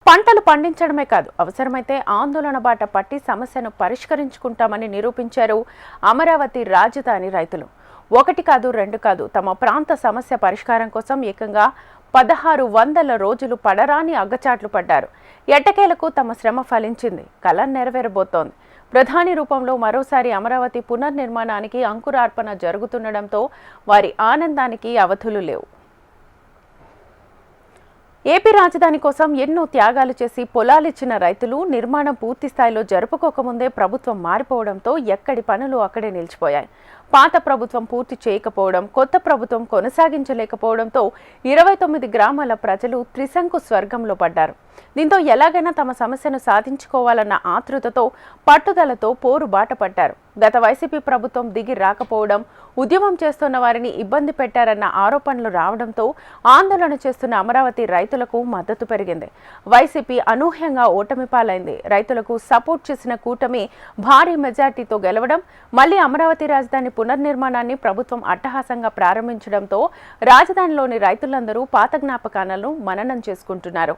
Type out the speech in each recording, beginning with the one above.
పంటలు పండించడమే కాదు, అవసరమైతే ఆందోళన బాట పట్టి సమస్యను పరిష్కరించుకుంటామని నిరూపించారు అమరావతి రాజధాని రైతులు. ఒకటి కాదు, రెండు కాదు, తమ ప్రాంత సమస్య పరిష్కారం కోసం ఏకంగా 1600 రోజులు పడరాని అగ్గచాట్లు పడ్డారు. ఎట్టకేలకు తమ శ్రమ ఫలించింది, కల నెరవేరబోతోంది. ప్రధాని రూపంలో మరోసారి అమరావతి పునర్నిర్మాణానికి అంకురార్పణ జరుగుతుండటంతో వారి ఆనందానికి అవధులు లేవు. ఏపీ రాజధాని కోసం ఎన్నో త్యాగాలు చేసి పొలాలిచ్చిన రైతులు నిర్మాణం పూర్తి స్థాయిలో జరుపుకోకముందే ప్రభుత్వం మారిపోవడంతో ఎక్కడి పనులు అక్కడే నిలిచిపోయాయి. పాత ప్రభుత్వం పూర్తి చేయకపోవడం, కొత్త ప్రభుత్వం కొనసాగించలేకపోవడంతో 29 గ్రామాల ప్రజలు త్రిశంకు స్వర్గంలో పడ్డారు. దీంతో ఎలాగైనా తమ సమస్యను సాధించుకోవాలన్న ఆతృతతో, పట్టుదలతో పోరు బాట పట్టారు. గత వైసీపీ ప్రభుత్వం దిగి రాకపోవడం, ఉద్యమం చేస్తున్న వారిని ఇబ్బంది పెట్టారన్న ఆరోపణలు రావడంతో ఆందోళన చేస్తున్న అమరావతి రైతులకు మద్దతు పెరిగింది. వైసీపీ అనూహ్యంగా ఓటమి పాలైంది. రైతులకు సపోర్ట్ చేసిన కూటమి భారీ మెజార్టీతో గెలవడం, మళ్లీ అమరావతి రాజధాని పునర్నిర్మాణాన్ని ప్రభుత్వం అట్టహాసంగా ప్రారంభించడంతో రాజధానిలోని రైతులందరూ పాత జ్ఞాపకాలను మననం చేసుకుంటున్నారు.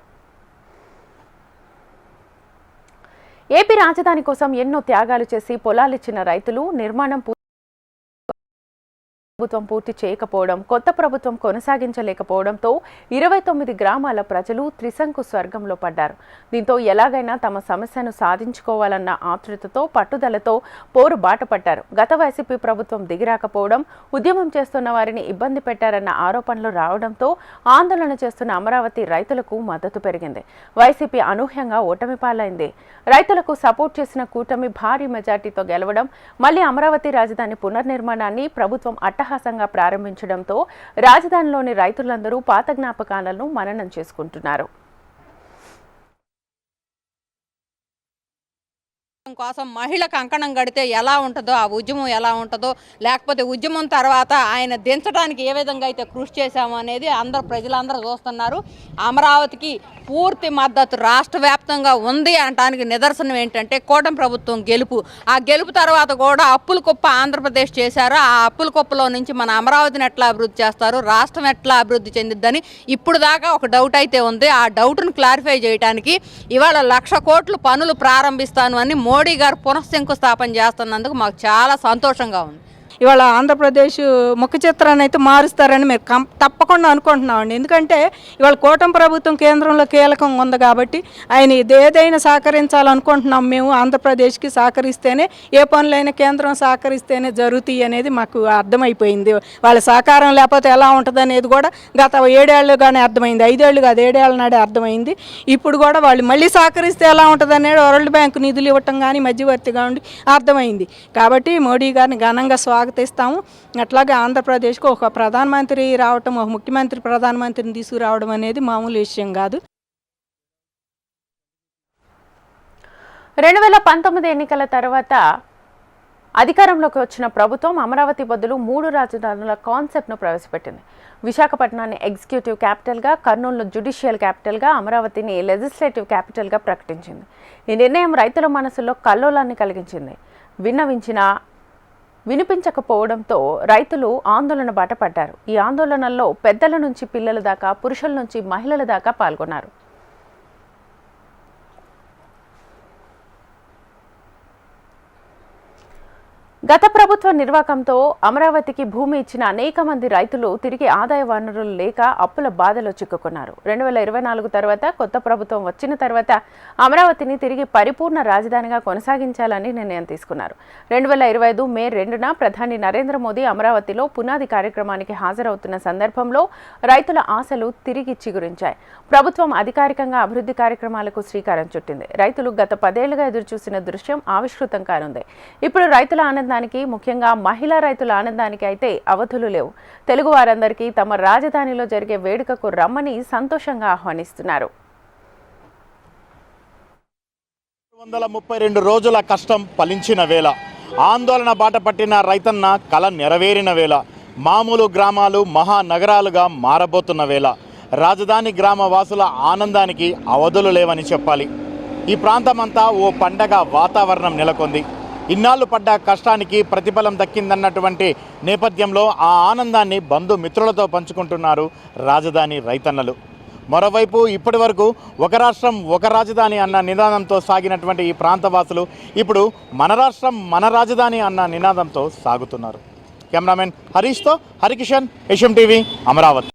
ఏపీ రాజధాని కోసం ఎన్నో త్యాగాలు చేసి పొలాలిచ్చిన రైతులు నిర్మాణం ప్రభుత్వం పూర్తి చేయకపోవడం, కొత్త ప్రభుత్వం కొనసాగించలేకపోవడంతో 29 గ్రామాల ప్రజలు త్రిశంకు స్వర్గంలో పడ్డారు. దీంతో ఎలాగైనా తమ సమస్యను సాధించుకోవాలన్న ఆతృతతో, పట్టుదలతో పోరు బాట పట్టారు. గత వైసీపీ ప్రభుత్వం దిగిరాకపోవడం, ఉద్యమం చేస్తున్న వారిని ఇబ్బంది పెట్టారన్న ఆరోపణలు రావడంతో ఆందోళన చేస్తున్న అమరావతి రైతులకు మద్దతు పెరిగింది. వైసీపీ అనూహ్యంగా ఓటమి పాలైంది. రైతులకు సపోర్ట్ చేసిన కూటమి భారీ మెజార్టీతో గెలవడం, మళ్లీ అమరావతి రాజధాని పునర్నిర్మాణాన్ని ప్రభుత్వం అట్టహాసంగా ప్రారంభించడంతో రాజధానిలోని రైతులందరూ పాత జ్ఞాపకాలను మననం చేసుకుంటున్నారు. కోసం మహిళ కంకణం కడితే ఎలా ఉంటుందో, ఆ ఉద్యమం ఎలా ఉంటుందో, లేకపోతే ఉద్యమం తర్వాత ఆయన దించడానికి ఏ విధంగా అయితే కృషి చేశామో అనేది ప్రజలందరూ చూస్తున్నారు. అమరావతికి పూర్తి మద్దతు రాష్ట్ర వ్యాప్తంగా ఉంది అనడానికి నిదర్శనం ఏంటంటే కూటమి ప్రభుత్వం గెలుపు. ఆ గెలుపు తర్వాత కూడా అప్పుల కుప్ప ఆంధ్రప్రదేశ్ చేశారు. ఆ అప్పుల కుప్పలో నుంచి మన అమరావతిని ఎట్లా అభివృద్ధి చేస్తారు, రాష్ట్రం ఎట్లా అభివృద్ధి చెందిద్దని ఇప్పుడు దాకా ఒక డౌట్ అయితే ఉంది. ఆ డౌట్ను క్లారిఫై చేయడానికి ఇవాళ 1,00,000 కోట్లు పనులు ప్రారంభిస్తాను అని మోడీ గారు పునఃశంకుస్థాపన చేస్తున్నందుకు మాకు చాలా సంతోషంగా ఉంది. ఇవాళ ఆంధ్రప్రదేశ్ ముఖ చిత్రాన్ని అయితే మారుస్తారని మేము తప్పకుండా అనుకుంటున్నామండి. ఎందుకంటే ఇవాళ కూటమి ప్రభుత్వం కేంద్రంలో కీలకం ఉంది కాబట్టి ఆయన ఏదైనా సహకరించాలనుకుంటున్నాం. మేము ఆంధ్రప్రదేశ్కి సహకరిస్తేనే ఏ పనులైనా కేంద్రం సహకరిస్తేనే జరుగుతాయి అనేది మాకు అర్థమైపోయింది. వాళ్ళ సహకారం లేకపోతే ఎలా ఉంటుంది అనేది కూడా గత 7 ఏళ్ళుగానే అర్థమైంది. 5 ఏళ్ళు కాదు, 7 ఏళ్ళ నాడే అర్థమైంది. ఇప్పుడు కూడా వాళ్ళు మళ్ళీ సహకరిస్తే ఎలా ఉంటుంది అనేది వరల్డ్ బ్యాంక్ నిధులు ఇవ్వటం కానీ మధ్యవర్తిగా ఉండి అర్థమైంది. కాబట్టి మోడీ గారిని ఘనంగా స్వాగతిస్తాము. అట్లాగే ఆంధ్రప్రదేశ్కు ఒక ప్రధానమంత్రి రావటం, ఒక ముఖ్యమంత్రి ప్రధానమంత్రిని తీసుకురావడం అనేది మామూలు విషయం కాదు. 2019 ఎన్నికల తర్వాత అధికారంలోకి వచ్చిన ప్రభుత్వం అమరావతి బదులు 3 రాజధానుల కాన్సెప్ట్ను ప్రవేశపెట్టింది. విశాఖపట్నాన్ని ఎగ్జిక్యూటివ్ క్యాపిటల్గా, కర్నూలును జ్యుడిషియల్ క్యాపిటల్గా, అమరావతిని లెజిస్లేటివ్ క్యాపిటల్గా ప్రకటించింది. ఈ నిర్ణయం రైతుల మనసులో కల్లోలాన్ని కలిగించింది. వినిపించకపోవడంతో రైతులు ఆందోళన బాట పడ్డారు. ఈ ఆందోళనల్లో పెద్దల నుంచి పిల్లల దాకా, పురుషుల నుంచి మహిళల దాకా పాల్గొన్నారు. గత ప్రభుత్వ నిర్వాకంతో అమరావతికి భూమి ఇచ్చిన అనేక మంది రైతులు తిరిగి ఆదాయ వనరులు లేక అప్పుల బాధలో చిక్కుకున్నారు. 2024 తర్వాత కొత్త ప్రభుత్వం వచ్చిన తర్వాత అమరావతిని తిరిగి పరిపూర్ణ రాజధానిగా కొనసాగించాలని నిర్ణయం తీసుకున్నారు. 2025 మే 2న ప్రధాని నరేంద్ర మోదీ అమరావతిలో పునాది కార్యక్రమానికి హాజరవుతున్న సందర్భంలో రైతుల ఆశలు తిరిగి చిగురించాయి. ప్రభుత్వం అధికారికంగా అభివృద్ధి కార్యక్రమాలకు శ్రీకారం చుట్టింది. రైతులు గత 10 ఏళ్లుగా ఎదురుచూసిన దృశ్యం ఆవిష్కృతం కానుంది. ఇప్పుడు రైతుల ఆనందానికి, ముఖ్యంగా మహిళా రైతుల ఆనందానికి అయితే అవధులు లేవు. తెలుగు వారందరికీ తమ రాజధానిలో జరిగే వేడుకకు రమ్మని సంతోషంగా ఆహ్వానిస్తున్నారు. 132 రోజుల కష్టం ఫలించిన వేళ, ఆందోళన బాట పట్టిన రైతన్న కల నెరవేరిన వేళ, మామూలు గ్రామాలు మహానగరాలుగా మారబోతున్న వేళ, రాజధాని గ్రామ వాసుల ఆనందానికి అవధులు లేవని చెప్పాలి. ఈ ప్రాంతమంతా ఓ పండగ వాతావరణం నెలకొంది. ఇన్నాళ్ళు పడ్డ కష్టానికి ప్రతిఫలం దక్కిందన్నటువంటి నేపథ్యంలో ఆ ఆనందాన్ని బంధుమిత్రులతో పంచుకుంటున్నారు రాజధాని రైతన్నలు. మరోవైపు ఇప్పటి వరకు ఒక రాష్ట్రం ఒక రాజధాని అన్న నినాదంతో సాగినటువంటి ఈ ప్రాంతవాసులు ఇప్పుడు మన రాష్ట్రం మన రాజధాని అన్న నినాదంతో సాగుతున్నారు. కెమెరామెన్ హరీష్తో హరికిషన్, ఏషియన్ టీవీ, అమరావతి.